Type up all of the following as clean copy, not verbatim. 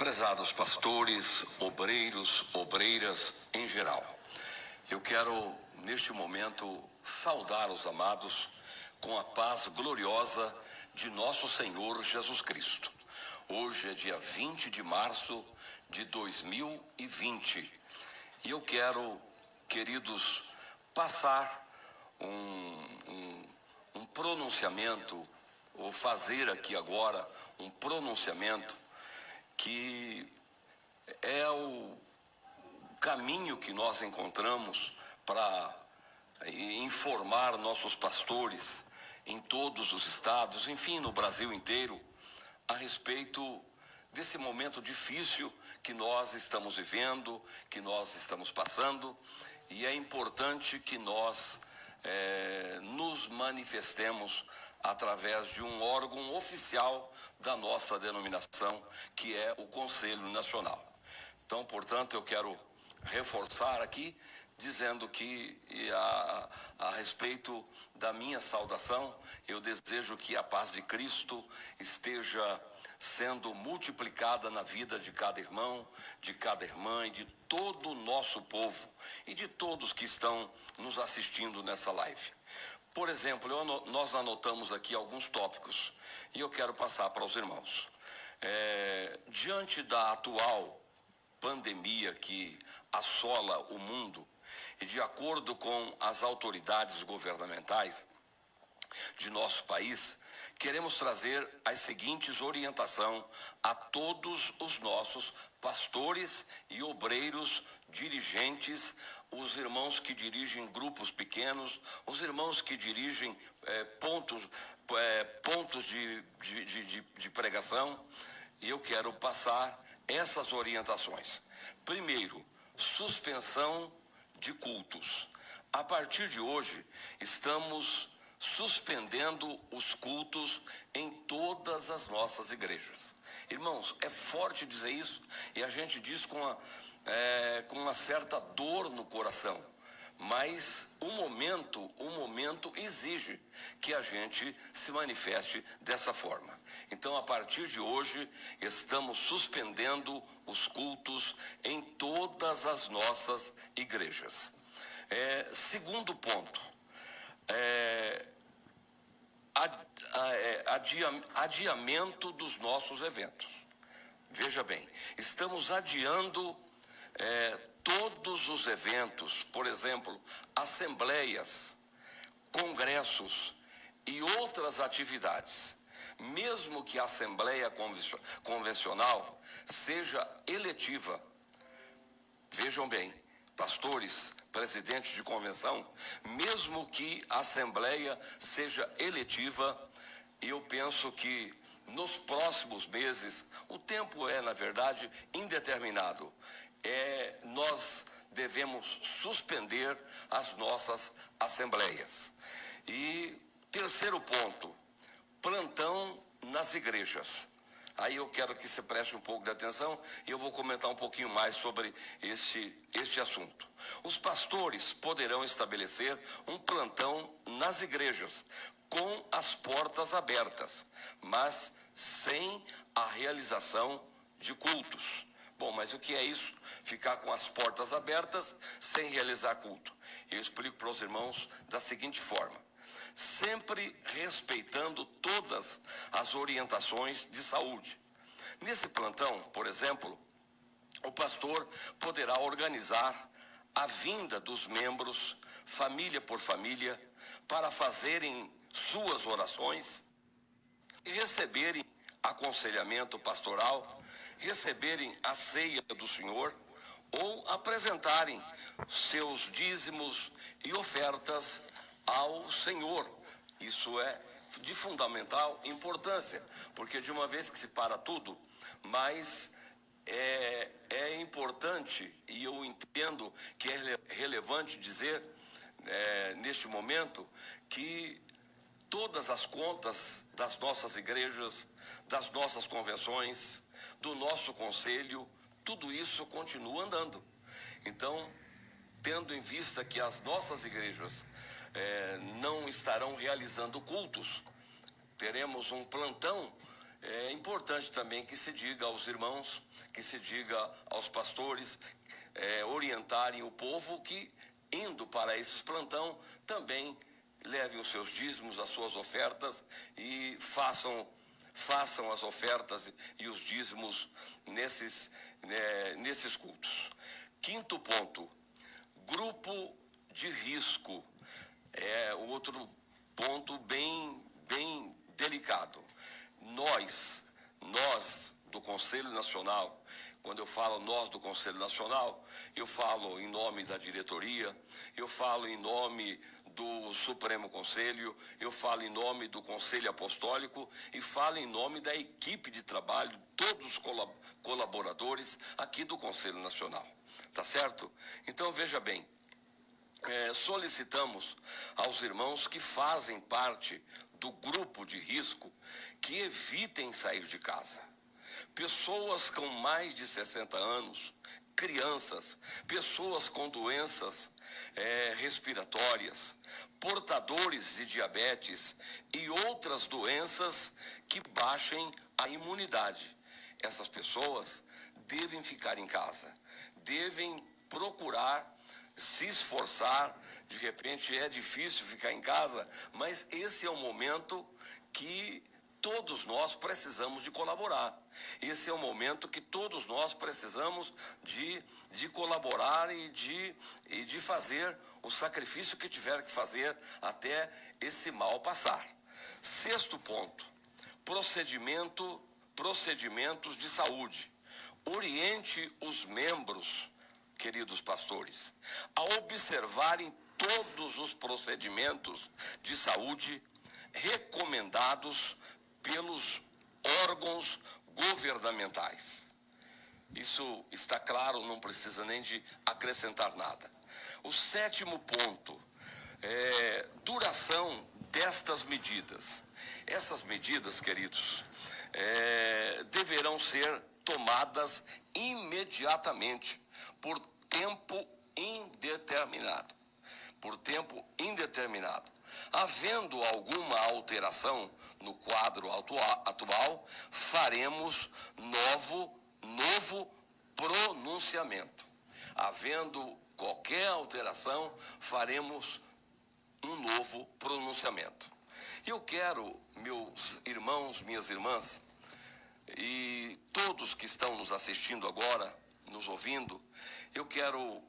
Prezados pastores, obreiros, obreiras em geral, eu quero neste momento saudar os amados com a paz gloriosa de nosso Senhor Jesus Cristo. Hoje é dia 20 de março de 2020 e eu quero, queridos, passar um pronunciamento, ou fazer aqui agora um pronunciamento que é o caminho que nós encontramos para informar nossos pastores em todos os estados, enfim, no Brasil inteiro, a respeito desse momento difícil que nós estamos vivendo, que nós estamos passando, e é importante que nós nos manifestemos através de um órgão oficial da nossa denominação, que é o Conselho Nacional. Então, portanto, eu quero reforçar aqui, dizendo que a respeito da minha saudação, eu desejo que a paz de Cristo esteja sendo multiplicada na vida de cada irmão, de cada irmã e de todo o nosso povo e de todos que estão nos assistindo nessa live. Por exemplo, nós anotamos aqui alguns tópicos e eu quero passar para os irmãos. Diante da atual pandemia que assola o mundo e de acordo com as autoridades governamentais de nosso país, queremos trazer as seguintes orientações a todos os nossos pastores e obreiros, dirigentes, os irmãos que dirigem grupos pequenos, os irmãos que dirigem pontos de pregação, e eu quero passar essas orientações. Primeiro, suspensão de cultos. A partir de hoje, estamos suspendendo os cultos em todas as nossas igrejas. Irmãos, é forte dizer isso e a gente diz com uma certa dor no coração, mas o momento exige que a gente se manifeste dessa forma. Então, a partir de hoje, estamos suspendendo os cultos em todas as nossas igrejas. Segundo ponto, adiamento dos nossos eventos. Veja bem, estamos adiando todos os eventos, por exemplo, assembleias, congressos e outras atividades, mesmo que a assembleia convencional seja eletiva. Vejam bem, pastores, presidentes de convenção, mesmo que a assembleia seja eletiva, eu penso que nos próximos meses, o tempo na verdade, indeterminado, nós devemos suspender as nossas assembleias. E terceiro ponto, plantão nas igrejas. Aí eu quero que você preste um pouco de atenção e eu vou comentar um pouquinho mais sobre este assunto. Os pastores poderão estabelecer um plantão nas igrejas, com as portas abertas, mas sem a realização de cultos. Bom, mas o que é isso? Ficar com as portas abertas sem realizar culto. Eu explico para os irmãos da seguinte forma: sempre respeitando todas as orientações de saúde. Nesse plantão, por exemplo, o pastor poderá organizar a vinda dos membros, família por família, para fazerem suas orações e receberem aconselhamento pastoral, receberem a ceia do Senhor ou apresentarem seus dízimos e ofertas ao Senhor. Isso é de fundamental importância, porque de uma vez que se para tudo, mas é importante, e eu entendo que é relevante dizer neste momento que todas as contas das nossas igrejas, das nossas convenções, do nosso conselho, tudo isso continua andando. Então, tendo em vista que as nossas igrejas não estarão realizando cultos, teremos um plantão É importante também que se diga aos irmãos, que se diga aos pastores, orientarem o povo que, indo para esses plantão, também levem os seus dízimos, as suas ofertas e façam as ofertas e os dízimos nesses cultos. Quinto ponto, grupo de risco. É outro ponto bem delicado. Nós do Conselho Nacional, quando eu falo nós do Conselho Nacional, eu falo em nome da diretoria, eu falo em nome do Supremo Conselho, eu falo em nome do Conselho Apostólico e falo em nome da equipe de trabalho, todos os colaboradores aqui do Conselho Nacional. Tá certo? Então, veja bem, solicitamos aos irmãos que fazem parte do grupo de risco que evitem sair de casa. Pessoas com mais de 60 anos, crianças, pessoas com doenças respiratórias, portadores de diabetes e outras doenças que baixem a imunidade. Essas pessoas devem ficar em casa, devem procurar se esforçar. De repente é difícil ficar em casa, mas esse é o momento que todos nós precisamos de colaborar. Esse é o momento que todos nós precisamos de colaborar e de fazer o sacrifício que tiver que fazer até esse mal passar. Sexto ponto, procedimentos de saúde. Oriente os membros, queridos pastores, a observarem todos os procedimentos de saúde recomendados pelos órgãos governamentais. Isso está claro, não precisa nem de acrescentar nada. O sétimo ponto, duração destas medidas. Essas medidas, queridos, deverão ser tomadas imediatamente, por tempo indeterminado. Havendo alguma alteração no quadro atual, faremos novo pronunciamento. Havendo qualquer alteração, faremos um novo pronunciamento. Eu quero, meus irmãos, minhas irmãs, e todos que estão nos assistindo agora, nos ouvindo, eu quero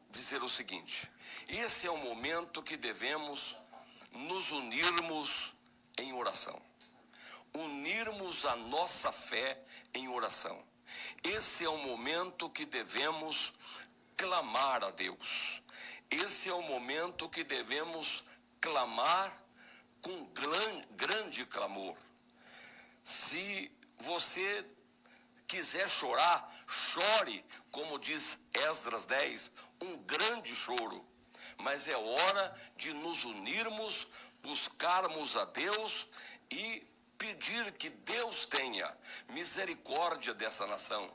dizer o seguinte: esse é o momento que devemos nos unirmos em oração. Unirmos a nossa fé em oração. Esse é o momento que devemos clamar a Deus. Esse é o momento que devemos clamar com grande clamor. Se você quiser chorar, chore, como diz Esdras 10, um grande choro. Mas é hora de nos unirmos, buscarmos a Deus e pedir que Deus tenha misericórdia dessa nação.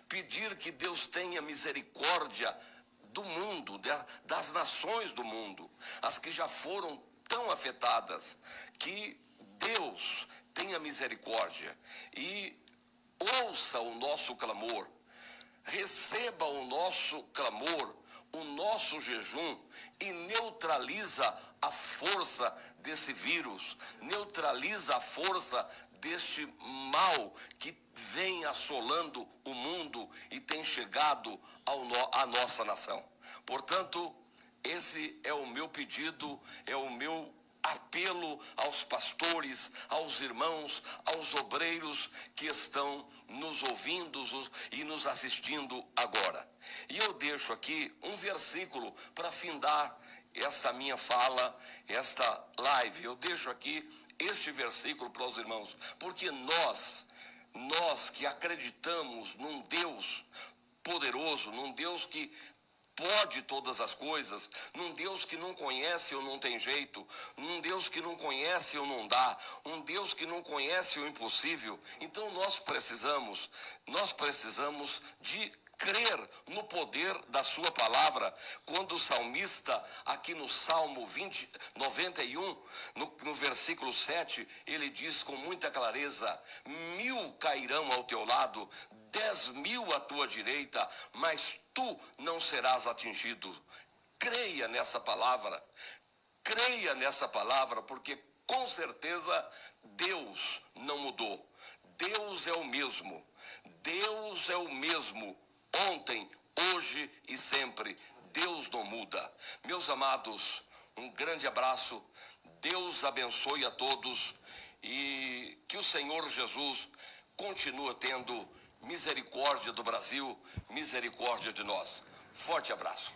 Pedir que Deus tenha misericórdia do mundo, das nações do mundo, as que já foram tão afetadas, que Deus tenha misericórdia e ouça o nosso clamor, receba o nosso clamor, o nosso jejum e neutraliza a força desse vírus, neutraliza a força deste mal que vem assolando o mundo e tem chegado à nossa nação. Portanto, esse é o meu pedido, é o meu apelo aos pastores, aos irmãos, aos obreiros que estão nos ouvindo e nos assistindo agora. E eu deixo aqui um versículo para findar esta minha fala, esta live. Eu deixo aqui este versículo para os irmãos, porque nós que acreditamos num Deus poderoso, num Deus que pode todas as coisas, num Deus que não conhece ou não tem jeito, num Deus que não conhece ou não dá, um Deus que não conhece o impossível. Então nós precisamos de crer no poder da sua palavra, quando o salmista, aqui no Salmo 91, no versículo 7, ele diz com muita clareza: 1000 cairão ao teu lado, 10.000 à tua direita, mas tu não serás atingido. Creia nessa palavra, porque com certeza Deus não mudou. Deus é o mesmo. Deus é o mesmo ontem, hoje e sempre. Deus não muda. Meus amados, um grande abraço. Deus abençoe a todos e que o Senhor Jesus continue tendo misericórdia do Brasil, misericórdia de nós. Forte abraço.